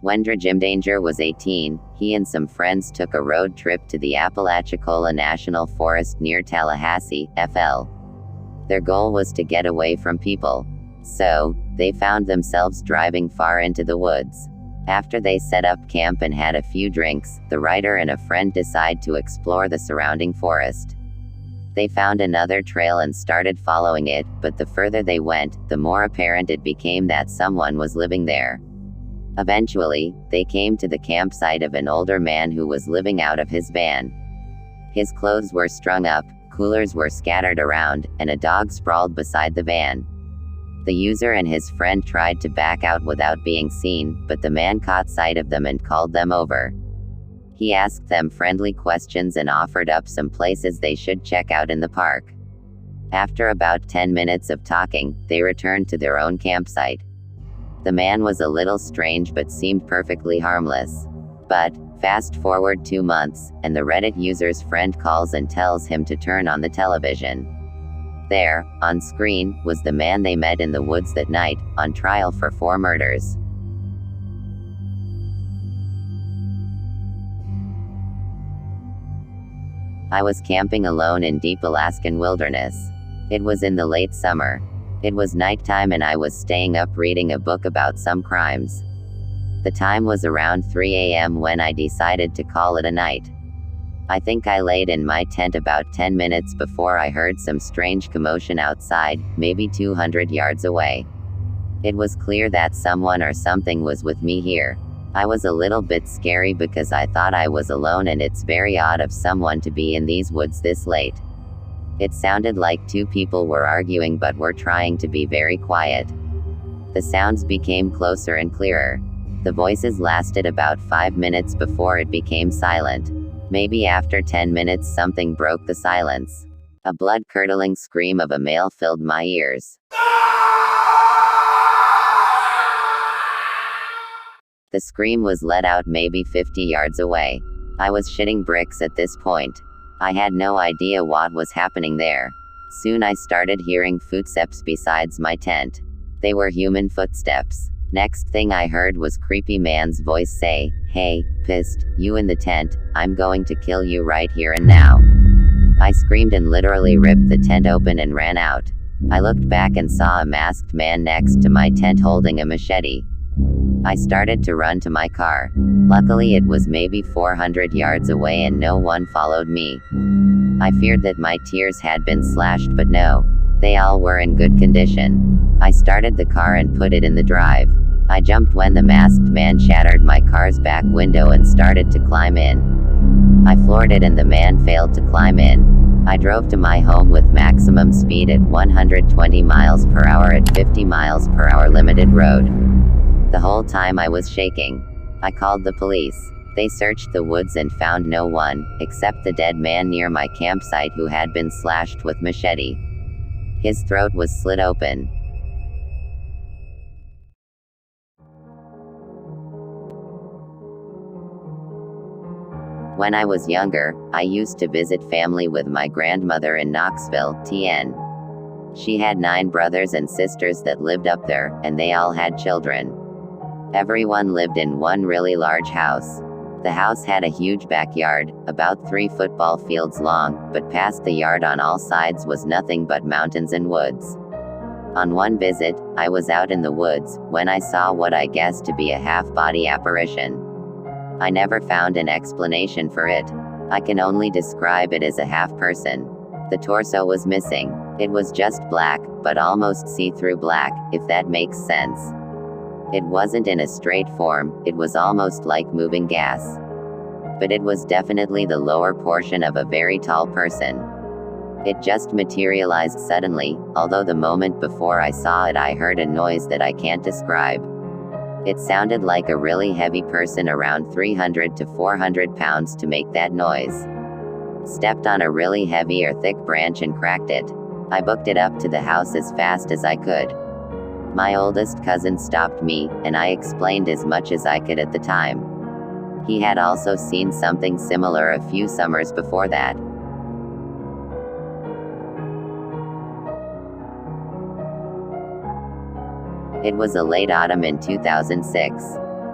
When Danger was 18, he and some friends took a road trip to the Apalachicola National Forest near Tallahassee, FL. Their goal was to get away from people. So, they found themselves driving far into the woods. After they set up camp and had a few drinks, the writer and a friend decide to explore the surrounding forest. They found another trail and started following it, but the further they went, the more apparent it became that someone was living there. Eventually, they came to the campsite of an older man who was living out of his van. His clothes were strung up, coolers were scattered around, and a dog sprawled beside the van. The user and his friend tried to back out without being seen, but the man caught sight of them and called them over. He asked them friendly questions and offered up some places they should check out in the park. After about 10 minutes of talking, they returned to their own campsite. The man was a little strange but seemed perfectly harmless. But, fast forward 2 months, and the Reddit user's friend calls and tells him to turn on the television. There, on screen, was the man they met in the woods that night, on trial for 4 murders. I was camping alone in deep Alaskan wilderness. It was in the late summer. It was nighttime and I was staying up reading a book about some crimes. The time was around 3 a.m. when I decided to call it a night. I think I laid in my tent about 10 minutes before I heard some strange commotion outside, maybe 200 yards away. It was clear that someone or something was with me here. I was a little bit scary because I thought I was alone, and it's very odd of someone to be in these woods this late. It sounded like 2 people were arguing but were trying to be very quiet. The sounds became closer and clearer. The voices lasted about 5 minutes before it became silent. Maybe after 10 minutes something broke the silence. A blood-curdling scream of a male filled my ears. The scream was let out maybe 50 yards away. I was shitting bricks at this point. I had no idea what was happening there. Soon I started hearing footsteps besides my tent. They were human footsteps. Next thing I heard was creepy man's voice say, "Hey, pissed, you in the tent, I'm going to kill you right here and now." I screamed and literally ripped the tent open and ran out. I looked back and saw a masked man next to my tent holding a machete. I started to run to my car. Luckily it was maybe 400 yards away and no one followed me. I feared that my tears had been slashed, but no. They all were in good condition. I started the car and put it in the drive. I jumped when the masked man shattered my car's back window and started to climb in. I floored it and the man failed to climb in. I drove to my home with maximum speed at 120 miles per hour at 50 miles per hour limited road. The whole time I was shaking. I called the police. They searched the woods and found no one, except the dead man near my campsite who had been slashed with machete. His throat was slit open. When I was younger, I used to visit family with my grandmother in Knoxville, TN. She had 9 brothers and sisters that lived up there, and they all had children. Everyone lived in one really large house. The house had a huge backyard, about 3 football fields long, but past the yard on all sides was nothing but mountains and woods. On one visit, I was out in the woods, when I saw what I guessed to be a half-body apparition. I never found an explanation for it. I can only describe it as a half-person. The torso was missing. It was just black, but almost see-through black, if that makes sense. It wasn't in a straight form, it was almost like moving gas. But it was definitely the lower portion of a very tall person. It just materialized suddenly, although the moment before I saw it I heard a noise that I can't describe. It sounded like a really heavy person around 300 to 400 pounds to make that noise. Stepped on a really heavy or thick branch and cracked it. I booked it up to the house as fast as I could. My oldest cousin stopped me, and I explained as much as I could at the time. He had also seen something similar a few summers before that. It was a late autumn in 2006.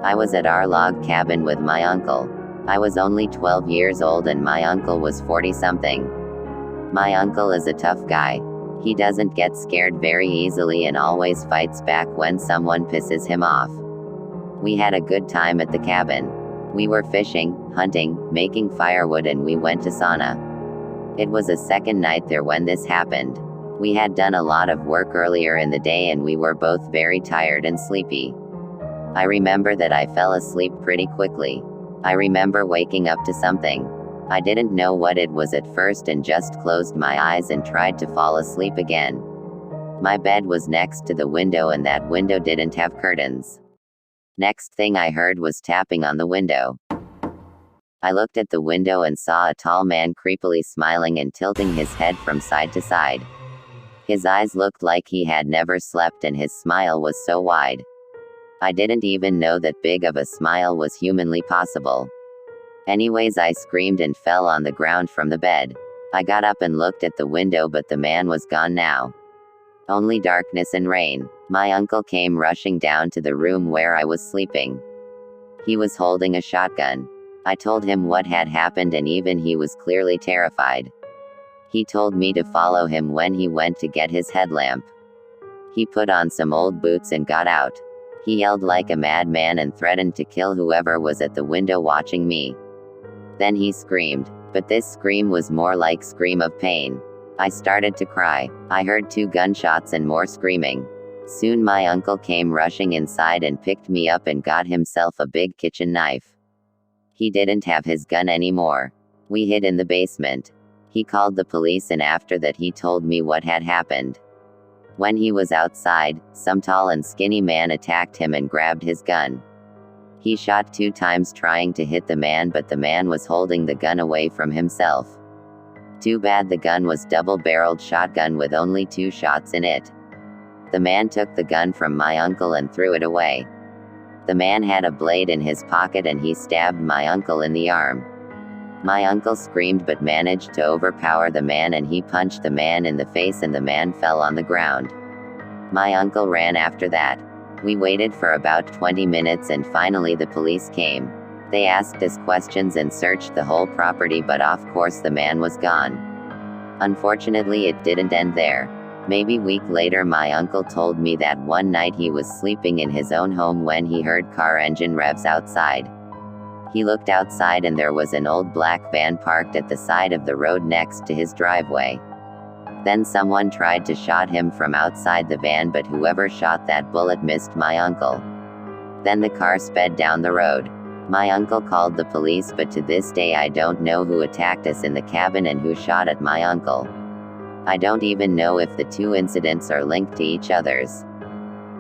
I was at our log cabin with my uncle. I was only 12 years old and my uncle was 40-something. My uncle is a tough guy. He doesn't get scared very easily and always fights back when someone pisses him off. We had a good time at the cabin. We were fishing, hunting, making firewood, and we went to sauna. It was a second night there when this happened. We had done a lot of work earlier in the day and we were both very tired and sleepy. I remember that I fell asleep pretty quickly. I remember waking up to something. I didn't know what it was at first and just closed my eyes and tried to fall asleep again. My bed was next to the window and that window didn't have curtains. Next thing I heard was tapping on the window. I looked at the window and saw a tall man creepily smiling and tilting his head from side to side. His eyes looked like he had never slept and his smile was so wide. I didn't even know that big of a smile was humanly possible. Anyways, I screamed and fell on the ground from the bed. I got up and looked at the window, but the man was gone now. Only darkness and rain. My uncle came rushing down to the room where I was sleeping. He was holding a shotgun. I told him what had happened and even he was clearly terrified. He told me to follow him when he went to get his headlamp. He put on some old boots and got out. He yelled like a madman and threatened to kill whoever was at the window watching me. Then he screamed, but this scream was more like scream of pain. I started to cry. I heard 2 gunshots and more screaming. Soon my uncle came rushing inside and picked me up and got himself a big kitchen knife. He didn't have his gun anymore. We hid in the basement. He called the police and after that he told me what had happened. When he was outside, some tall and skinny man attacked him and grabbed his gun. He shot 2 times trying to hit the man, but the man was holding the gun away from himself. Too bad the gun was double-barreled shotgun with only 2 shots in it. The man took the gun from my uncle and threw it away. The man had a blade in his pocket and he stabbed my uncle in the arm. My uncle screamed but managed to overpower the man and he punched the man in the face and the man fell on the ground. My uncle ran after that. We waited for about 20 minutes and finally the police came. They asked us questions and searched the whole property, but of course the man was gone. Unfortunately, it didn't end there. Maybe a week later my uncle told me that one night he was sleeping in his own home when he heard car engine revs outside. He looked outside and there was an old black van parked at the side of the road next to his driveway. Then someone tried to shoot him from outside the van, but whoever shot that bullet missed my uncle. Then the car sped down the road. My uncle called the police, but to this day I don't know who attacked us in the cabin and who shot at my uncle. I don't even know if the 2 incidents are linked to each other's.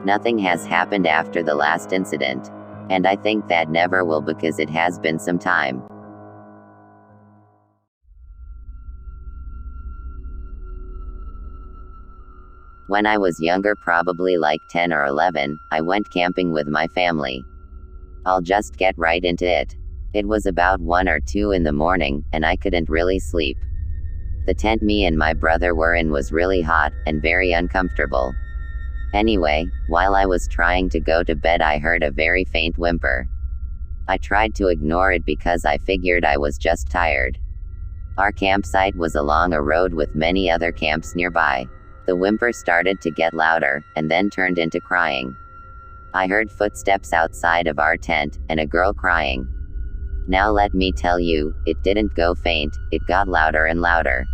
Nothing has happened after the last incident. And I think that never will because it has been some time. When I was younger, probably like 10 or 11, I went camping with my family. I'll just get right into it. It was about 1 or 2 in the morning, and I couldn't really sleep. The tent me and my brother were in was really hot, and very uncomfortable. Anyway, while I was trying to go to bed I heard a very faint whimper. I tried to ignore it because I figured I was just tired. Our campsite was along a road with many other camps nearby. The whimper started to get louder, and then turned into crying. I heard footsteps outside of our tent, and a girl crying. Now let me tell you, it didn't go faint, it got louder and louder.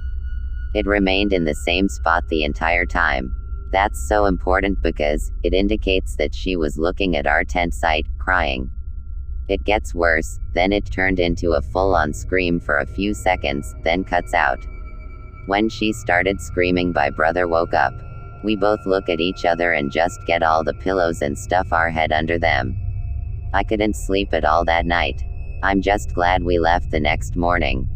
It remained in the same spot the entire time. That's so important because it indicates that she was looking at our tent site, crying. It gets worse, then it turned into a full-on scream for a few seconds, then cuts out. When she started screaming, my brother woke up. We both look at each other and just get all the pillows and stuff our head under them. I couldn't sleep at all that night. I'm just glad we left the next morning.